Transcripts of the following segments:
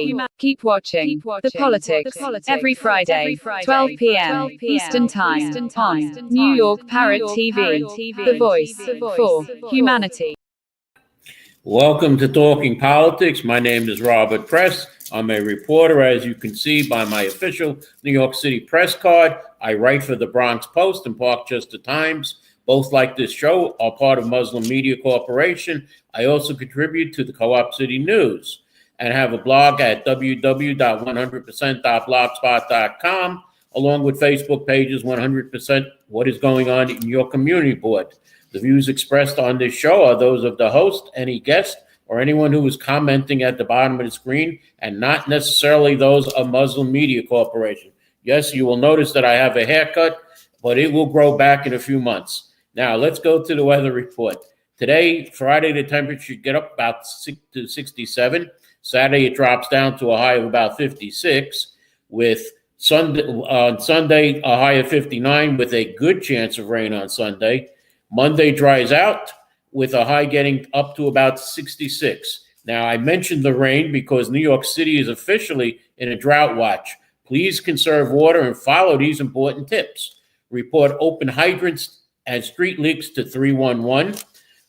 humanity. Keep watching The Politics every Friday, 12 p.m. Eastern Time on New York Parrot TV, the voice for humanity. Welcome to Talking Politics. My name is Robert Press. I'm a reporter, as you can see by my official New York City press card. I write for the Bronx Post and Parkchester Times. Both, like this show, are part of Muslim Media Corporation. I also contribute to the Co-op City News and have a blog at www.100%.blogspot.com, along with Facebook pages 100% What is Going On in Your Community Board. The views expressed on this show are those of the host, any guest, or anyone who is commenting at the bottom of the screen, and not necessarily those of Muslim Media Corporation. Yes, you will notice that I have a haircut, but it will grow back in a few months. Now, let's go to the weather report. Today, Friday, the temperature should get up about 67. Saturday, it drops down to a high of about 56. With on Sunday, a high of 59 with a good chance of rain on Sunday. Monday dries out with a high getting up to about 66. Now, I mentioned the rain because New York City is officially in a drought watch. Please conserve water and follow these important tips. Report open hydrants and street leaks to 311.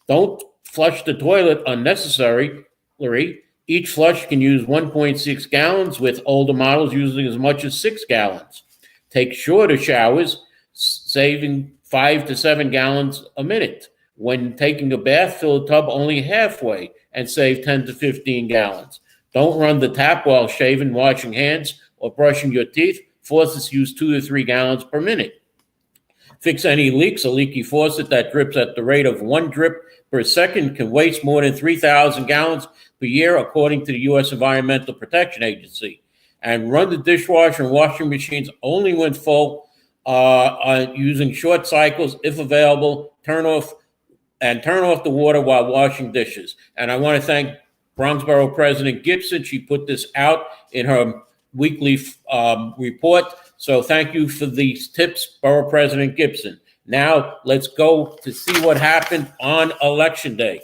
Don't flush the toilet unnecessarily. Each flush can use 1.6 gallons, with older models using as much as 6 gallons. Take shorter showers, saving 5 to 7 gallons a minute. When taking a bath, fill a tub only halfway and save 10 to 15 gallons. Don't run the tap while shaving, washing hands, or brushing your teeth. Faucets use 2 to 3 gallons per minute. Fix any leaks. A leaky faucet that drips at the rate of 1 drip per second can waste more than 3,000 gallons per year, according to the U.S. Environmental Protection Agency. And run the dishwasher and washing machines only when full, using short cycles if available. Turn off the water while washing dishes. And I want to thank Bronx Borough President Gibson. She put this out in her weekly report. So thank you for these tips, Borough President Gibson. Now let's go to see what happened on Election Day.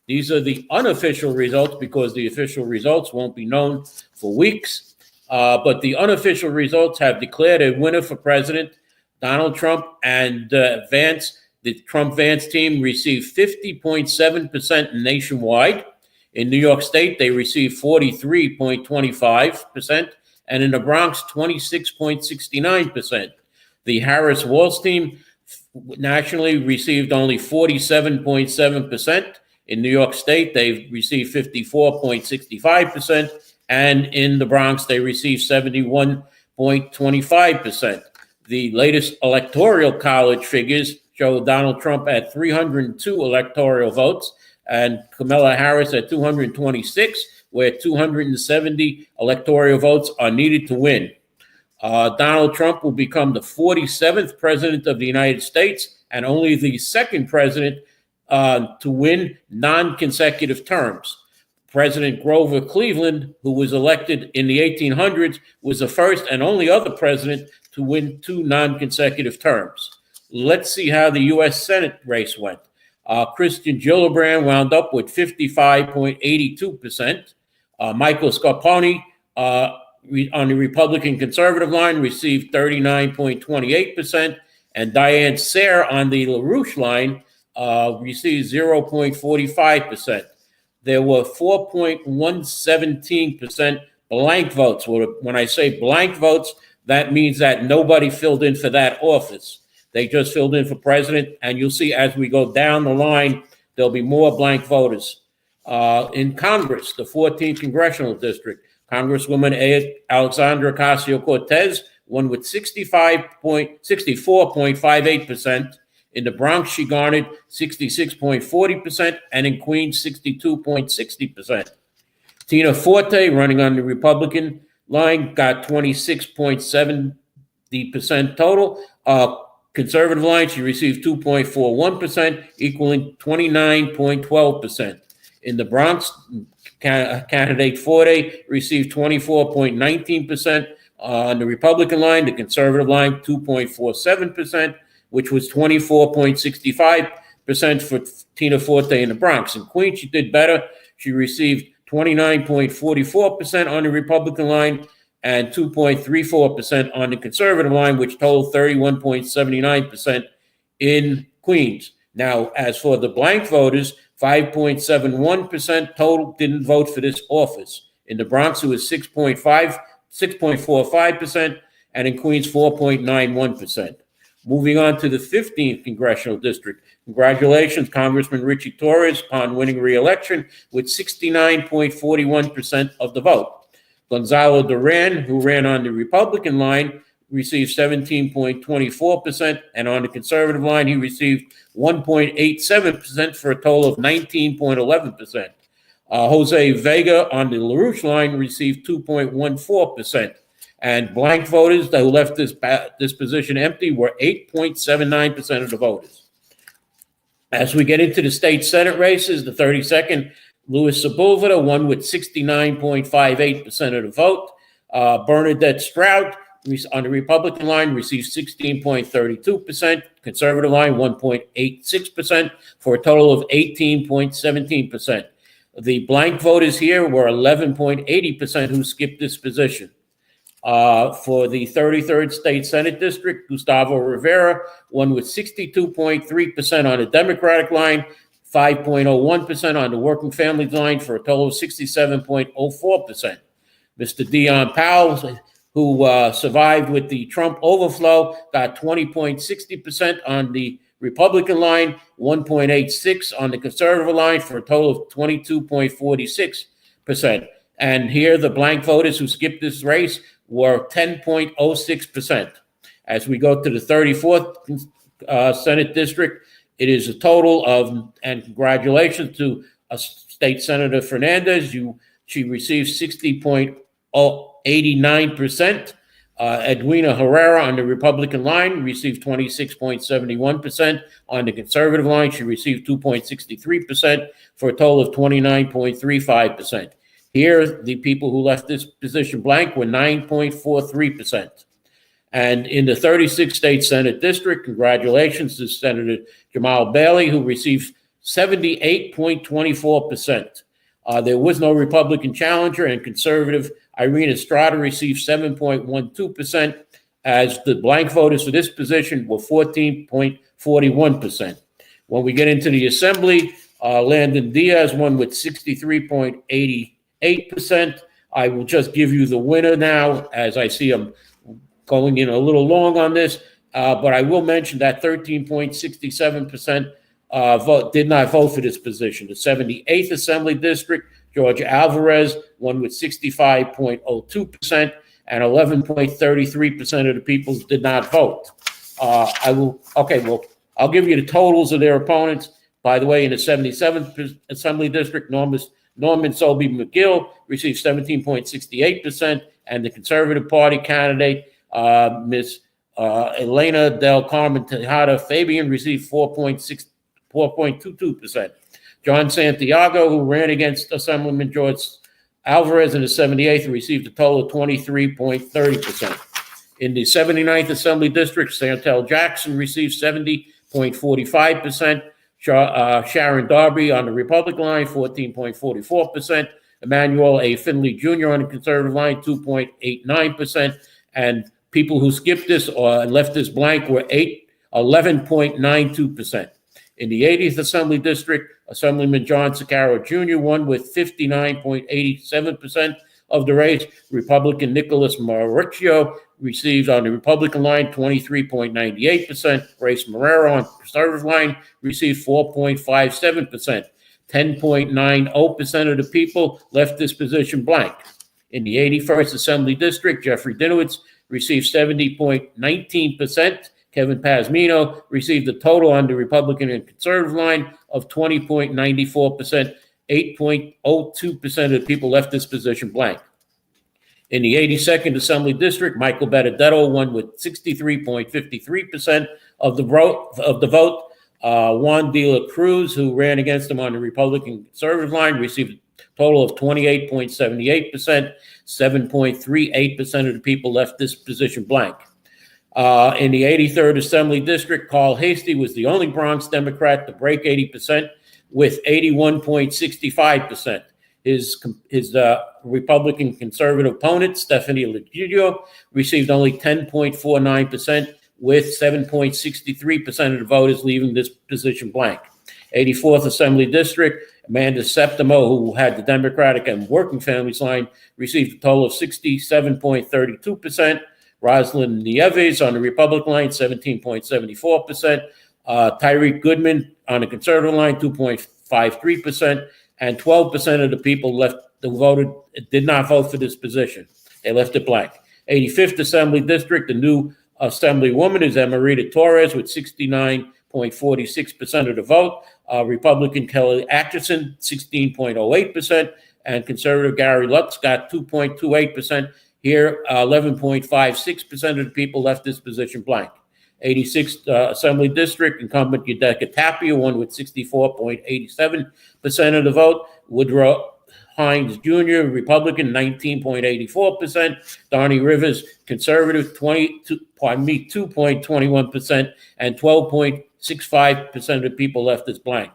These are the unofficial results because the official results won't be known for weeks. But the unofficial results have declared a winner for President Donald Trump, and Vance. The Trump-Vance team received 50.7% nationwide. In New York State, they received 43.25%, and in the Bronx, 26.69%. The Harris-Walz team nationally received only 47.7%. In New York State, they received 54.65%, and in the Bronx, they received 71.25%. The latest Electoral College figures show Donald Trump at 302 electoral votes and Kamala Harris at 226, where 270 electoral votes are needed to win. Donald Trump will become the 47th president of the United States and only the second president to win non-consecutive terms. President Grover Cleveland, who was elected in the 1800s, was the first and only other president to win 2 non-consecutive terms. Let's see how the U.S. Senate race went. Christian Gillibrand wound up with 55.82%. Michael Scarponi on the Republican conservative line received 39.28%, and Diane Sayre on the LaRouche line received 0.45%. There were 4.117% blank votes. When I say blank votes, that means that nobody filled in for that office. They just filled in for president, and you'll see as we go down the line, there'll be more blank voters. In Congress, the 14th Congressional District, Congresswoman Alexandra Ocasio-Cortez won with 64.58%. In the Bronx, she garnered 66.40%, and in Queens, 62.60%. Tina Forte, running on the Republican line, got 26.70% total. Conservative line, she received 2.41%, equaling 29.12%. In the Bronx, candidate Forte received 24.19%. On the Republican line, the conservative line, 2.47%, which was 24.65% for Tina Forte in the Bronx. In Queens, she did better. She received 29.44% on the Republican line, and 2.34% on the conservative line, which totaled 31.79% in Queens. Now, as for the blank voters, 5.71% total didn't vote for this office. In the Bronx, it was 6.45%, and in Queens, 4.91%. Moving on to the 15th Congressional District. Congratulations, Congressman Richie Torres, upon winning re-election with 69.41% of the vote. Gonzalo Duran, who ran on the Republican line, received 17.24%, and on the conservative line, he received 1.87% for a total of 19.11%. Jose Vega on the LaRouche line received 2.14%. And blank voters who left this position empty were 8.79% of the voters. As we get into the state Senate races, the 32nd, Louis Sepulveda won with 69.58% of the vote. Bernadette Strout on the Republican line received 16.32%, conservative line 1.86%, for a total of 18.17%. The blank voters here were 11.80% who skipped this position. For the 33rd State Senate District, Gustavo Rivera won with 62.3% on the Democratic line, 5.01% on the Working Families line, for a total of 67.04%. Mr. Dion Powell, who survived with the Trump overflow, got 20.60% on the Republican line, 1.86% on the conservative line, for a total of 22.46%. And here, the blank voters who skipped this race were 10.06%. As we go to the 34th Senate District, it is a total of, and congratulations to State Senator Fernandez, she received 60.89%. Edwina Herrera on the Republican line received 26.71%. On the conservative line, she received 2.63%, for a total of 29.35%. Here, the people who left this position blank were 9.43%. And in the 36th State Senate District, congratulations to Senator Jamal Bailey, who received 78.24%. There was no Republican challenger, and conservative Irene Estrada received 7.12%, as the blank voters for this position were 14.41%. When we get into the Assembly, Landon Diaz won with 63.88%. I will just give you the winner now, as I see him going in a little long on this, but I will mention that 13.67% did not vote for this position. The 78th Assembly District, George Alvarez won with 65.02%, and 11.33% of the people did not vote. I'll give you the totals of their opponents. By the way, in the 77th Assembly District, Norman Sobey McGill received 17.68%, and the Conservative Party candidate, Ms. Elena Del Carmen Tejada Fabian, received 4.22%. John Santiago, who ran against Assemblyman George Alvarez in the 78th, received a total of 23.30%. In the 79th Assembly District, Santel Jackson received 70.45%. Sharon Darby on the Republican line, 14.44%. Emmanuel A. Finley Jr. on the conservative line, 2.89%. And people who skipped this or left this blank were 11.92%. In the 80th Assembly District, Assemblyman John Sicaro Jr. won with 59.87% of the race. Republican Nicholas Mauricio received on the Republican line 23.98%. Grace Marrero on the conservative line received 4.57%. 10.90% of the people left this position blank. In the 81st Assembly District, Jeffrey Dinowitz received 70.19%. Kevin Pazmino received a total on the Republican and conservative line of 20.94%. 8.02% of the people left this position blank. In the 82nd Assembly District, Michael Benedetto won with 63.53% of the vote. Juan de la Cruz, who ran against him on the Republican conservative line, received a total of 28.78%. 7.38% of the people left this position blank. In the 83rd Assembly District, Carl Hasty was the only Bronx Democrat to break 80% with 81.65%. His Republican conservative opponent, Stephanie Leggio, received only 10.49%, with 7.63% of the voters leaving this position blank. 84th Assembly District, Amanda Septimo, who had the Democratic and Working Families line, received a total of 67.32%. Rosalind Nieves on the Republican line, 17.74%. Tyreek Goodman on the Conservative line, 2.53%. And 12% of the people did not vote for this position. They left it blank. 85th Assembly District, the new Assemblywoman is Emerita Torres with 69.46% of the vote. Republican Kelly Atchison, 16.08%. And Conservative Gary Lutz got 2.28%. Here, 11.56% of the people left this position blank. 86th Assembly District, incumbent Yudeka Tapia won with 64.87% of the vote. Woodrow Hines Jr., Republican, 19.84%. Darnie Rivers, Conservative, 2.21%, and 12.65% of the people left as blank.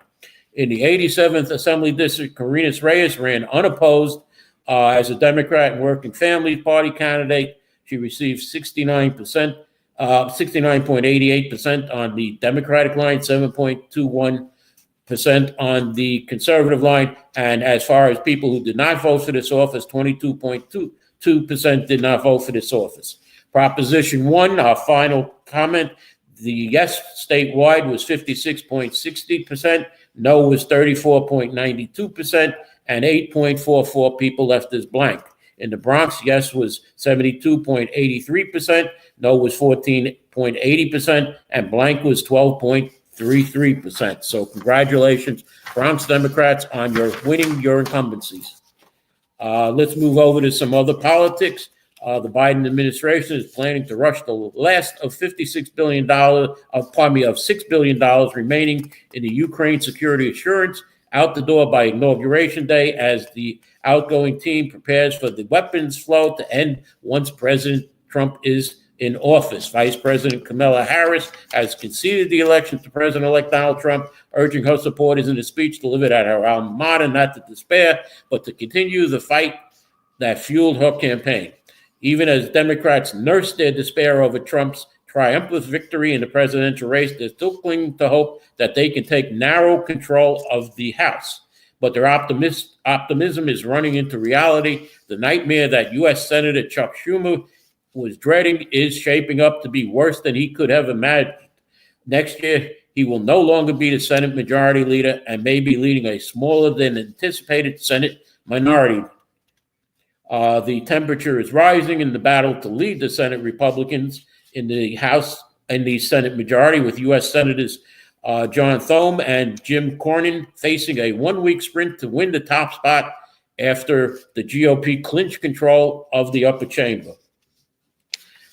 In the 87th Assembly District, Carinas Reyes ran unopposed as a Democrat and Working Families Party candidate. She received 69.88% on the Democratic line, 7.21% on the conservative line. And as far as people who did not vote for this office, 22.22% did not vote for this office. Proposition 1, our final comment, the yes statewide was 56.60%, no was 34.92%, and 8.44 people left as blank. In the Bronx, yes was 72.83%, no was 14.80%, and blank was 12.33%. So congratulations, Bronx Democrats, on winning your incumbencies. Let's move over to some other politics. The Biden administration is planning to rush the last of $6 billion remaining in the Ukraine security assurance out the door by Inauguration Day as the outgoing team prepares for the weapons flow to end once President Trump is in office. Vice President Kamala Harris has conceded the election to President-elect Donald Trump, urging her supporters in a speech delivered at her alma mater not to despair, but to continue the fight that fueled her campaign. Even as Democrats nurse their despair over Trump's triumphant victory in the presidential race, they're still clinging to hope that they can take narrow control of the House. But their optimism is running into reality. The nightmare that U.S. Senator Chuck Schumer was dreading is shaping up to be worse than he could have imagined. Next year, he will no longer be the Senate Majority Leader and may be leading a smaller than anticipated Senate minority. The temperature is rising in the battle to lead the Senate Republicans in the House and the Senate majority, with U.S. Senators John Thome and Jim Cornyn facing a one-week sprint to win the top spot after the GOP clinched control of the upper chamber.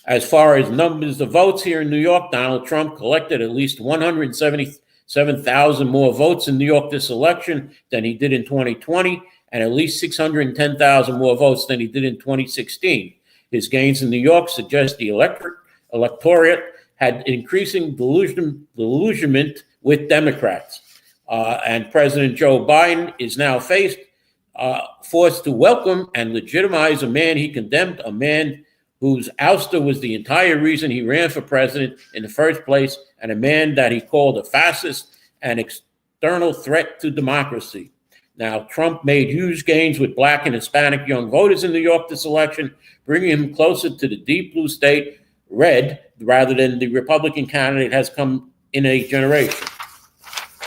As far as numbers of votes here in New York, Donald Trump collected at least 177,000 more votes in New York this election than he did in 2020, and at least 610,000 more votes than he did in 2016. His gains in New York suggest the electorate had increasing delusionment with Democrats. And President Joe Biden is now forced to welcome and legitimize a man he condemned, a man whose ouster was the entire reason he ran for president in the first place, and a man that he called a fascist and external threat to democracy. Now, Trump made huge gains with Black and Hispanic young voters in New York this election, bringing him closer to the deep blue state, red, rather than the Republican candidate has come in a generation.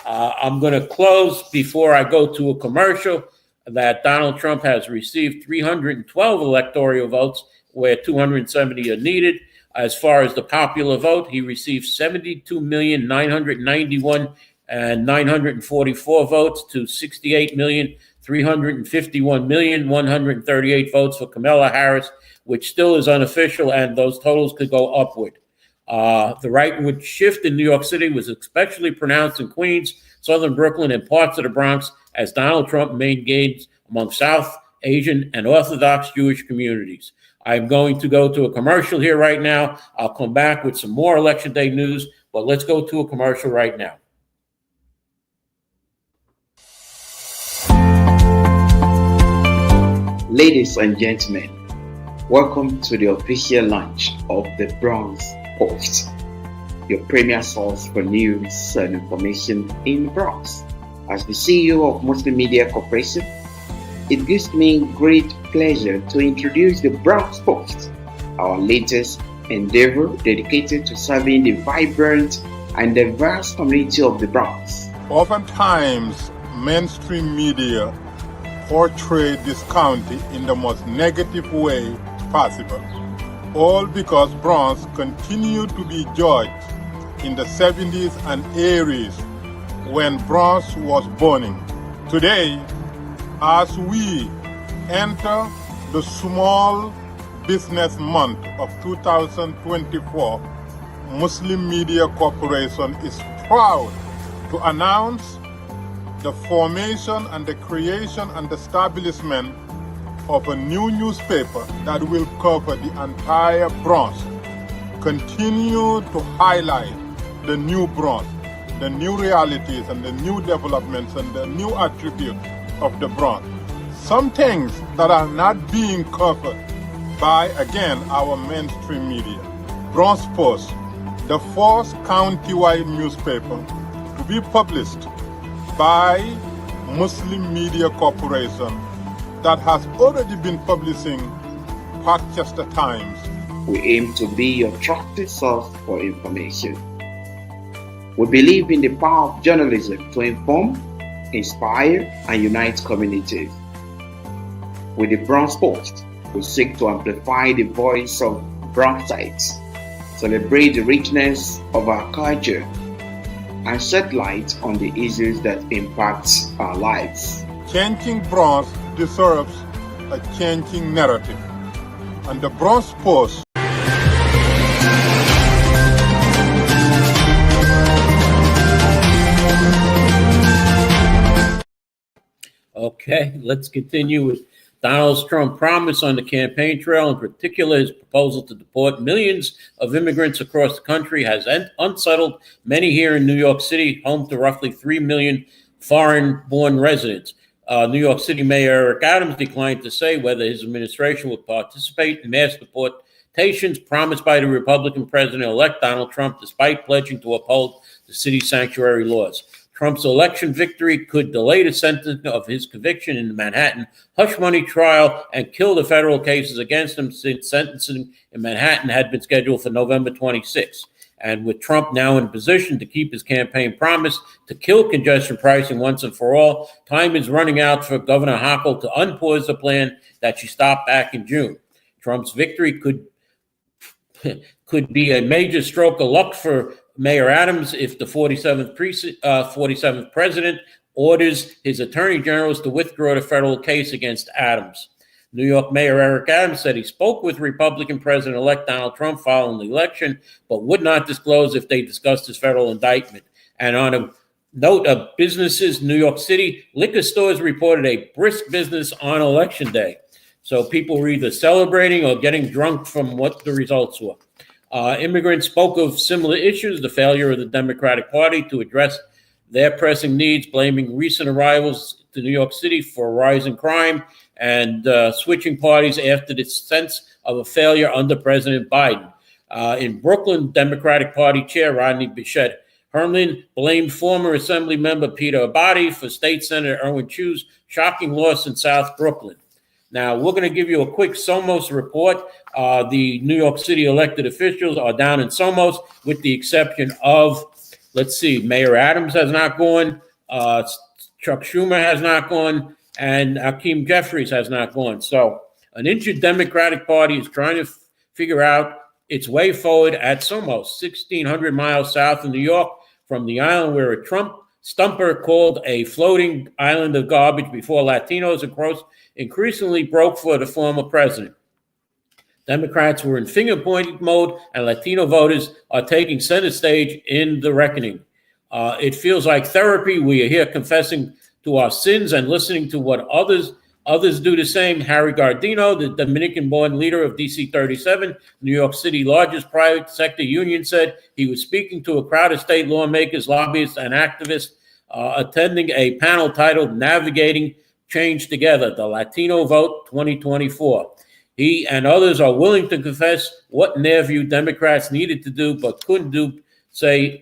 I'm going to close before I go to a commercial that Donald Trump has received 312 electoral votes, where 270 are needed. As far as the popular vote, he received 72,991,944 votes to 68,351,138 votes for Kamala Harris, which still is unofficial, and those totals could go upward. The rightward shift in New York City was especially pronounced in Queens, southern Brooklyn, and parts of the Bronx, as Donald Trump made gains among South Asian and Orthodox Jewish communities. I'm going to go to a commercial here right now. I'll come back with some more Election Day news, but let's go to a commercial right now. Ladies and gentlemen, welcome to the official launch of the Bronze Post, your premier source for news and information in the Bronx. As the CEO of Muslim Media Corporation, it gives me great pleasure to introduce the Bronze Post, our latest endeavor dedicated to serving the vibrant and diverse community of the Bronx. Oftentimes, mainstream media portray this county in the most negative way possible, all because Bronx continued to be judged in the 70s and 80s when Bronx was burning. Today, as we enter the small business month of 2024, Muslim Media Corporation is proud to announce the formation and the creation and establishment of a new newspaper that will cover the entire Bronx, continue to highlight the new Bronx, the new realities and the new developments and the new attributes of the Bronx. Some things that are not being covered by, again, our mainstream media. Bronze Post, the first county-wide newspaper to be published by Muslim Media Corporation that has already been publishing Parkchester Times. We aim to be your trusted source for information. We believe in the power of journalism to inform, inspire, and unite communities. With the Bronze Post, we seek to amplify the voice of Bronxites, celebrate the richness of our culture, and shed light on the issues that impact our lives. Changing Bronx deserves a changing narrative, and the Bronze Post Okay, let's continue with Donald Trump's promise on the campaign trail. In particular, his proposal to deport millions of immigrants across the country has unsettled many here in New York City, home to roughly 3 million foreign-born residents. New York City Mayor Eric Adams declined to say whether his administration would participate in mass deportations promised by the Republican president-elect Donald Trump, despite pledging to uphold the city's sanctuary laws. Trump's election victory could delay the sentencing of his conviction in the Manhattan hush money trial and kill the federal cases against him, since sentencing in Manhattan had been scheduled for November 26. And with Trump now in position to keep his campaign promise to kill congestion pricing once and for all, time is running out for Governor Hochul to unpause the plan that she stopped back in June. Trump's victory could be a major stroke of luck for Mayor Adams if the 47th president orders his attorney generals to withdraw the federal case against Adams. New York Mayor Eric Adams said he spoke with Republican President-elect Donald Trump following the election, but would not disclose if they discussed his federal indictment. And on a note of businesses, New York City liquor stores reported a brisk business on Election Day. So people were either celebrating or getting drunk from what the results were. Immigrants spoke of similar issues, the failure of the Democratic Party to address their pressing needs, blaming recent arrivals to New York City for rising crime and switching parties after the sense of a failure under President Biden. In Brooklyn, Democratic Party Chair Rodney Bichette Herman blamed former Assembly member Peter Abadi for State Senator Erwin Chu's shocking loss in South Brooklyn. Now, we're going to give you a quick Somos report. The New York City elected officials are down in Somos, with the exception of, Mayor Adams has not gone, Chuck Schumer has not gone, and Hakeem Jeffries has not gone. So an injured Democratic Party is trying to figure out its way forward at Somos, 1,600 miles south of New York, from the island where a Trump stumper called a floating island of garbage before Latinos increasingly broke for the former president. Democrats were in finger-pointing mode, and Latino voters are taking center stage in the reckoning. It feels like therapy. We are here confessing to our sins and listening to what others do the same. Harry Gardino, the Dominican-born leader of DC 37, New York City largest private sector union, said he was speaking to a crowd of state lawmakers, lobbyists, and activists attending a panel titled Navigating change together. The Latino Vote 2024. He and others are willing to confess what, in their view, Democrats needed to do but couldn't do, say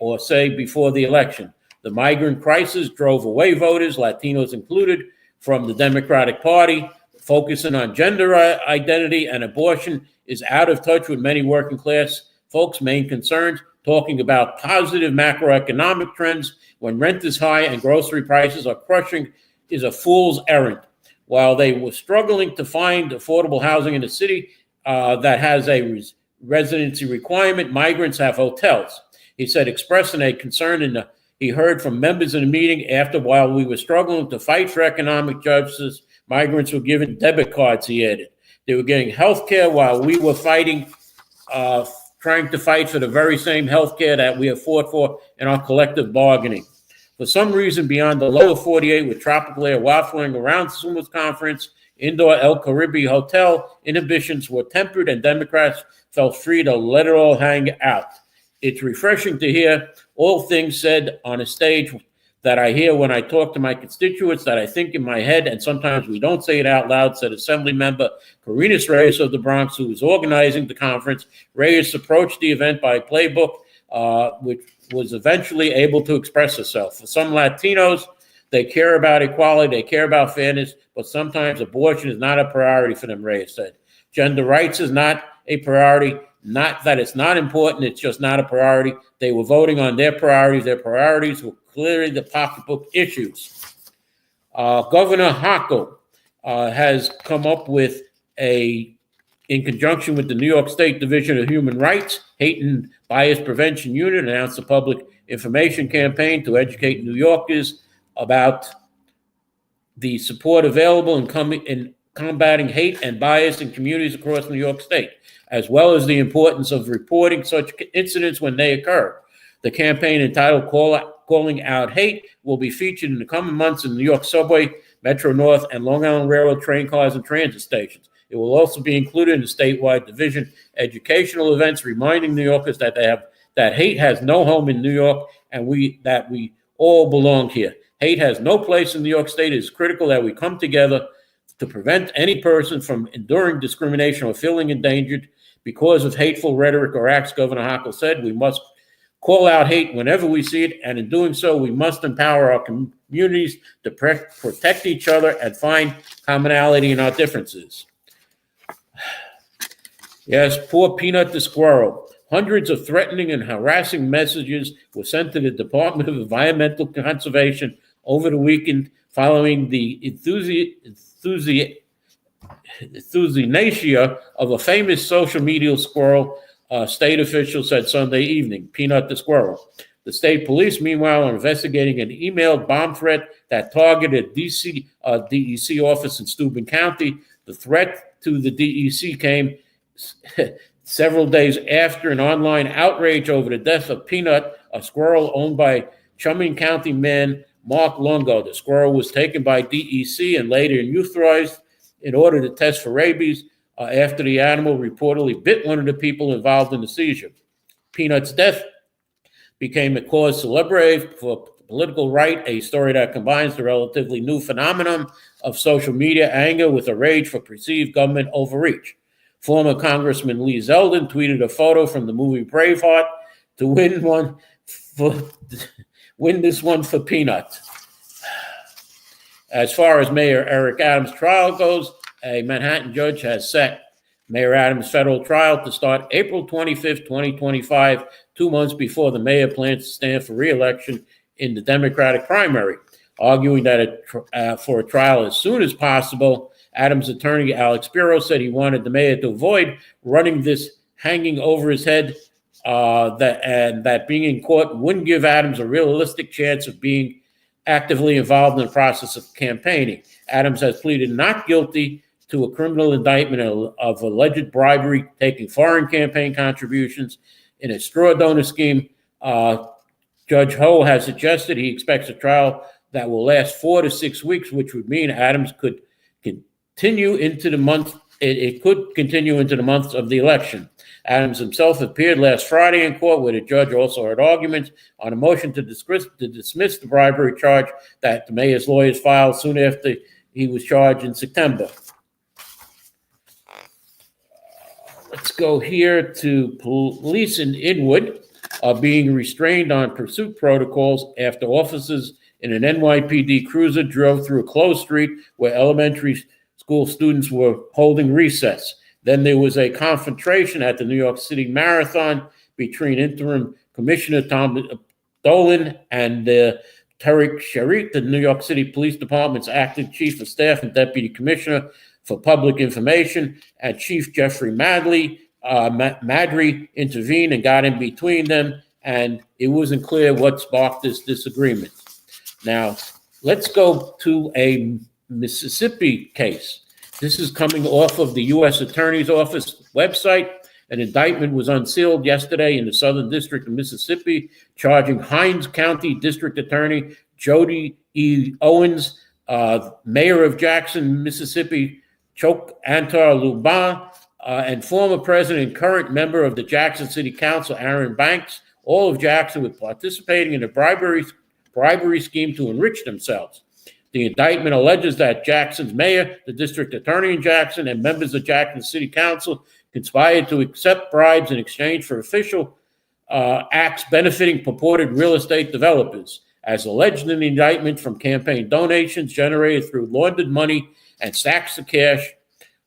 before the election. The migrant crisis drove away voters, Latinos included, from the Democratic Party. Focusing on gender identity and abortion is out of touch with many working class folks' main concerns. Talking about positive macroeconomic trends when rent is high and grocery prices are crushing is a fool's errand. While they were struggling to find affordable housing in a city that has a residency requirement, migrants have hotels. He said, expressing a concern he heard from members in the meeting while we were struggling to fight for economic justice, migrants were given debit cards, he added. They were getting health care while we were trying to fight for the very same health care that we have fought for in our collective bargaining. For some reason beyond the lower 48, with tropical air wafting around Suma's conference, indoor El Caribe Hotel inhibitions were tempered and Democrats felt free to let it all hang out. It's refreshing to hear all things said on a stage that I hear when I talk to my constituents, that I think in my head, and sometimes we don't say it out loud, said Assembly Member Carinas Reyes of the Bronx, who was organizing the conference. Reyes approached the event by playbook, which was eventually able to express herself. For some Latinos, they care about equality, they care about fairness, but sometimes abortion is not a priority for them, Reyes said. Gender rights is not a priority. Not that it's not important, it's just not a priority. They were voting on their priorities. Their priorities were clearly the pocketbook issues. Governor Hochul has come up with in conjunction with the New York State Division of Human Rights, Hate and Bias Prevention Unit, announced a public information campaign to educate New Yorkers about the support available in combating hate and bias in communities across New York State, as well as the importance of reporting such incidents when they occur. The campaign, entitled Calling Out Hate, will be featured in the coming months in the New York subway, Metro North, and Long Island Railroad train cars and transit stations. It will also be included in the statewide division educational events, reminding New Yorkers that that hate has no home in New York and that we all belong here. Hate has no place in New York State. It is critical that we come together to prevent any person from enduring discrimination or feeling endangered because of hateful rhetoric or acts. Governor Hochul said we must call out hate whenever we see it, and in doing so, we must empower our communities to protect each other and find commonality in our differences. Yes, poor Peanut the squirrel. Hundreds of threatening and harassing messages were sent to the Department of Environmental Conservation over the weekend following the euthanasia of a famous social media squirrel, state officials said Sunday evening. Peanut the squirrel. The state police, meanwhile, are investigating an emailed bomb threat that targeted a DEC office in Steuben County. The threat to the DEC came several days after an online outrage over the death of Peanut, a squirrel owned by Chumming County man Mark Longo. The squirrel was taken by DEC and later euthanized in order to test for rabies after the animal reportedly bit one of the people involved in the seizure. Peanut's death became a cause célèbre for the political right, a story that combines the relatively new phenomenon of social media anger with a rage for perceived government overreach. Former Congressman Lee Zeldin tweeted a photo from the movie Braveheart to win this one for Peanut. As far as Mayor Eric Adams' trial goes, a Manhattan judge has set Mayor Adams' federal trial to start April 25th, 2025, 2 months before the mayor plans to stand for re-election in the Democratic primary. Arguing that for a trial as soon as possible, Adams' attorney Alex Spiro said he wanted the mayor to avoid running this hanging over his head, that being in court wouldn't give Adams a realistic chance of being actively involved in the process of campaigning. Adams has pleaded not guilty to a criminal indictment of alleged bribery, taking foreign campaign contributions in a straw donor scheme. Judge Ho has suggested he expects a trial that will last 4 to 6 weeks, which would mean Adams could continue into the month. It could continue into the months of the election. Adams himself appeared last Friday in court, where the judge also heard arguments on a motion to dismiss the bribery charge that the mayor's lawyers filed soon after he was charged in September. Let's go here to police in Inwood are being restrained on pursuit protocols after officers in an NYPD cruiser drove through a closed street where elementary school students were holding recess. Then there was a confrontation at the New York City Marathon between interim Commissioner Tom Dolan and Tariq Sharif, the New York City Police Department's acting chief of staff and deputy commissioner for public information, and Chief Jeffrey Madry intervened and got in between them, and it wasn't clear what sparked this disagreement. Now, let's go to a Mississippi case. This is coming off of the U.S. Attorney's Office website. An indictment was unsealed yesterday in the Southern District of Mississippi, charging Hinds County District Attorney Jody E. Owens, Mayor of Jackson, Mississippi, Chok Antar Luban, and former president and current member of the Jackson City Council, Aaron Banks, all of Jackson, with participating in a bribery scheme to enrich themselves. The indictment alleges that Jackson's mayor, the district attorney in Jackson, and members of Jackson City Council conspired to accept bribes in exchange for official acts benefiting purported real estate developers, as alleged in the indictment, from campaign donations generated through laundered money and stacks of cash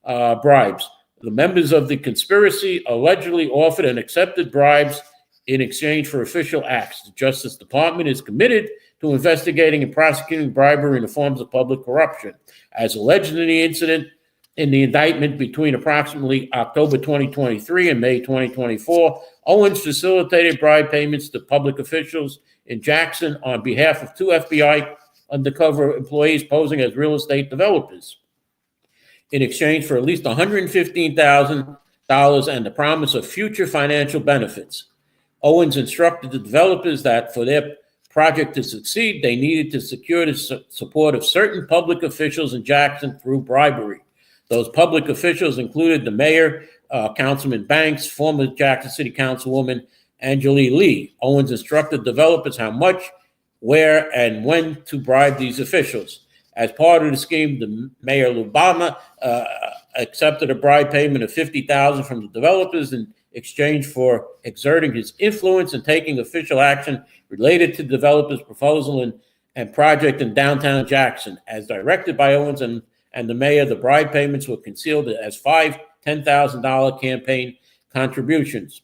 bribes. The members of the conspiracy allegedly offered and accepted bribes in exchange for official acts. The Justice Department is committed to investigating and prosecuting bribery in the forms of public corruption. As alleged in the incident, in the indictment between approximately October 2023 and May 2024, Owens facilitated bribe payments to public officials in Jackson on behalf of two FBI undercover employees posing as real estate developers, in exchange for at least $115,000 and the promise of future financial benefits. Owens instructed the developers that for their project to succeed, they needed to secure the support of certain public officials in Jackson through bribery. Those public officials included the mayor, Councilman Banks, former Jackson City Councilwoman Angelique Lee. Owens instructed developers how much, where, and when to bribe these officials. As part of the scheme, the Mayor Lubama accepted a bribe payment of $50,000 from the developers in exchange for exerting his influence and taking official action related to the developers' proposal and project in downtown Jackson. As directed by Owens and the mayor, the bribe payments were concealed as $5,000, $10,000 campaign contributions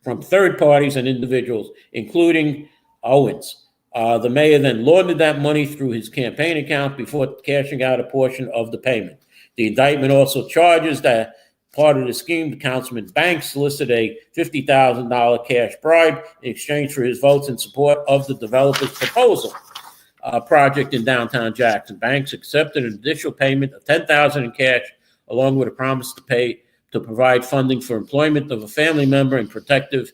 from third parties and individuals, including Owens. The mayor then laundered that money through his campaign account before cashing out a portion of the payment. The indictment also charges that part of the scheme, Councilman Banks solicited a $50,000 cash bribe in exchange for his votes in support of the developer's proposal project in downtown Jackson. Banks accepted an additional payment of $10,000 in cash, along with a promise to provide funding for employment of a family member and protective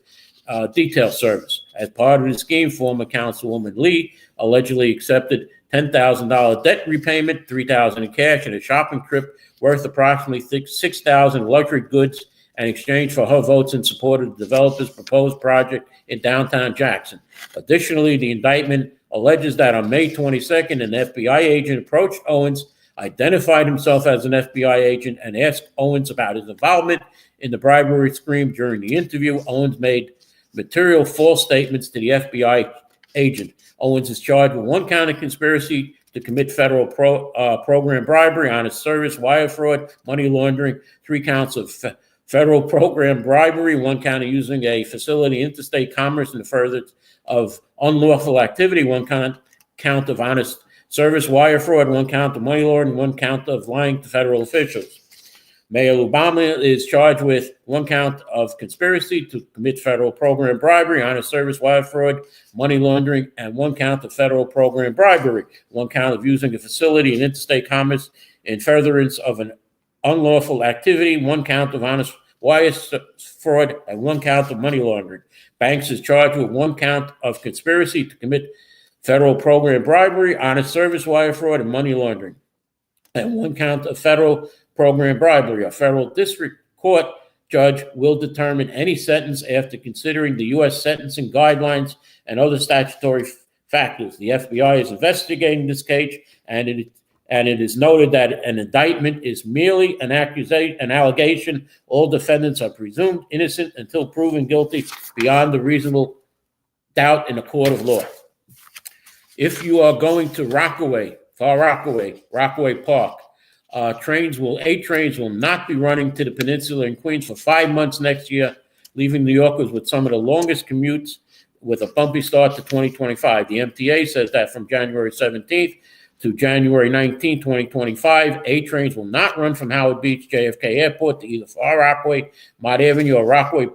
detail service. As part of the scheme, former Councilwoman Lee allegedly accepted $10,000 debt repayment, $3,000 in cash, and a shopping trip worth approximately $6,000 luxury goods in exchange for her votes in support of the developer's proposed project in downtown Jackson. Additionally, the indictment alleges that on May 22nd, an FBI agent approached Owens, identified himself as an FBI agent, and asked Owens about his involvement in the bribery scheme. During the interview, Owens made material false statements to the FBI agent. Owens is charged with one count of conspiracy to commit federal program bribery, honest service, wire fraud, money laundering, 3 counts of federal program bribery, 1 count of using a facility interstate commerce in the furtherance of unlawful activity, 1 count of honest service, wire fraud, 1 count of money laundering, 1 count of lying to federal officials. Mayor Obama is charged with 1 count of conspiracy to commit federal program bribery, honest service, wire fraud, money laundering, and 1 count of federal program bribery, 1 count of using a facility in interstate commerce in furtherance of an unlawful activity, 1 count of honest wire fraud, and 1 count of money laundering. Banks is charged with 1 count of conspiracy to commit federal program bribery, honest service, wire fraud, and money laundering, and 1 count of federal program bribery. A federal district court judge will determine any sentence after considering the U.S. sentencing guidelines and other statutory factors. The FBI is investigating this case, and and it is noted that an indictment is merely an allegation. All defendants are presumed innocent until proven guilty beyond the reasonable doubt in a court of law. If you are going to Rockaway Park, eight trains will not be running to the peninsula in Queens for 5 months next year, leaving New Yorkers with some of the longest commutes with a bumpy start to 2025. The MTA says that from January 17th to January 19, 2025, eight trains will not run from Howard Beach, JFK Airport to either Far Rockaway, Mott Avenue, or Rockaway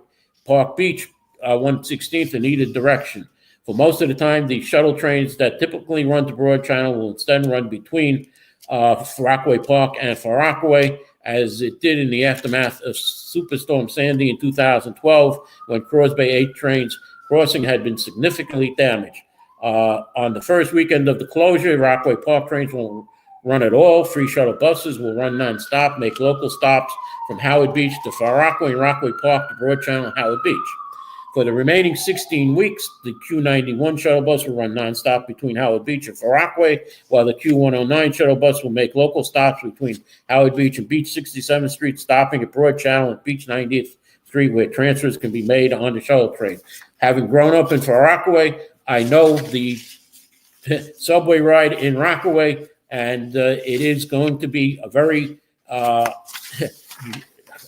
Park Beach, 116th in either direction. For most of the time, the shuttle trains that typically run to Broad Channel will instead run between Rockaway Park and Far Rockaway, as it did in the aftermath of Superstorm Sandy in 2012, when Crosby 8 trains crossing had been significantly damaged. On the first weekend of the closure, Rockaway Park trains won't run at all. Free shuttle buses will run nonstop, make local stops from Howard Beach to Far Rockaway and Rockaway Park to Broad Channel and Howard Beach. For the remaining 16 weeks, the Q91 shuttle bus will run nonstop between Howard Beach and Far Rockaway, while the Q109 shuttle bus will make local stops between Howard Beach and Beach 67th Street, stopping at Broad Channel and Beach 90th Street, where transfers can be made on the shuttle train. Having grown up in Far Rockaway, I know the subway ride in Rockaway, and it is going to be a very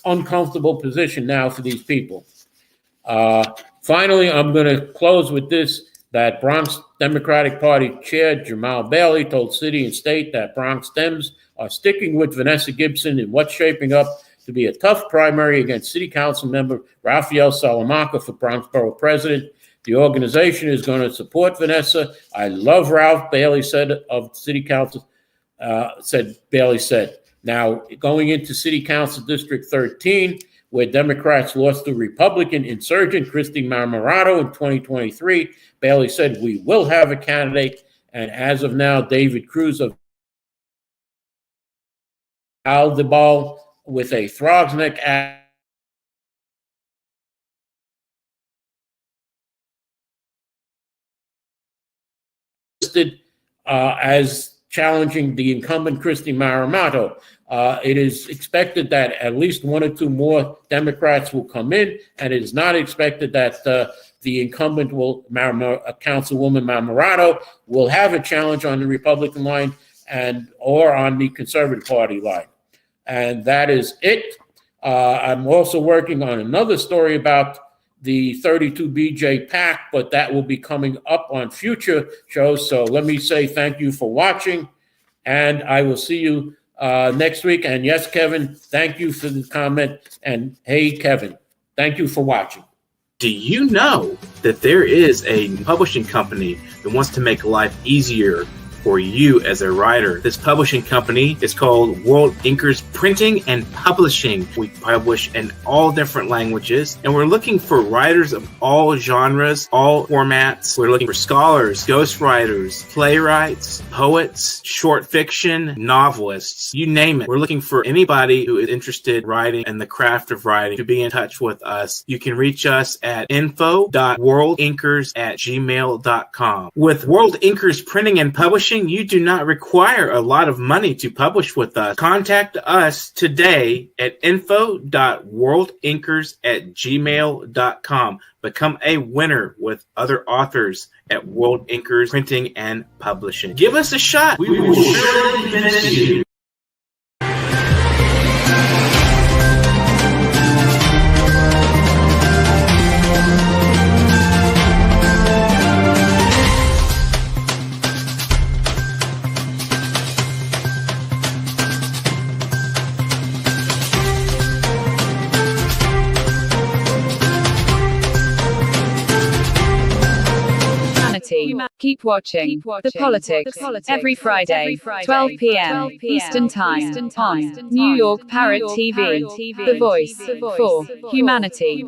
uncomfortable position now for these people. Finally, I'm going to close with this, that Bronx Democratic Party Chair Jamal Bailey told City and State that Bronx Dems are sticking with Vanessa Gibson in what's shaping up to be a tough primary against City Council member Raphael Salamanca for Bronx Borough President. The organization is going to support Vanessa. I love Ralph, Bailey said of City Council, Bailey said. Now, going into City Council District 13, where Democrats lost to Republican insurgent Christy Marmorato in 2023, Bailey said, we will have a candidate. And as of now, David Cruz of Aldebal with a Throg's Neck listed as challenging the incumbent Christy Marmorato. It is expected that at least one or two more Democrats will come in, and it is not expected that the incumbent Councilwoman Marmorato will have a challenge on the Republican line or on the Conservative Party line. And that is it. I'm also working on another story about the 32BJ PAC, but that will be coming up on future shows. So let me say thank you for watching, and I will see you next week. And yes, Kevin, thank you for the comment. And hey, Kevin, thank you for watching. Do you know that there is a publishing company that wants to make life easier for you as a writer? This publishing company is called World Inkers Printing and Publishing. We publish in all different languages, and we're looking for writers of all genres, all formats. We're looking for scholars, ghostwriters, playwrights, poets, short fiction, novelists, you name it. We're looking for anybody who is interested in writing and the craft of writing to be in touch with us. You can reach us at info.worldinkers@gmail.com. With World Inkers Printing and Publishing, you do not require a lot of money to publish with us. Contact us today at info.worldinkers@gmail.com. Become a winner with other authors at World Inkers Printing and Publishing. Give us a shot. We will surely miss you. Keep watching The Politics every Friday, 12 p.m. Eastern Time on New York Parrot TV, the voice for humanity.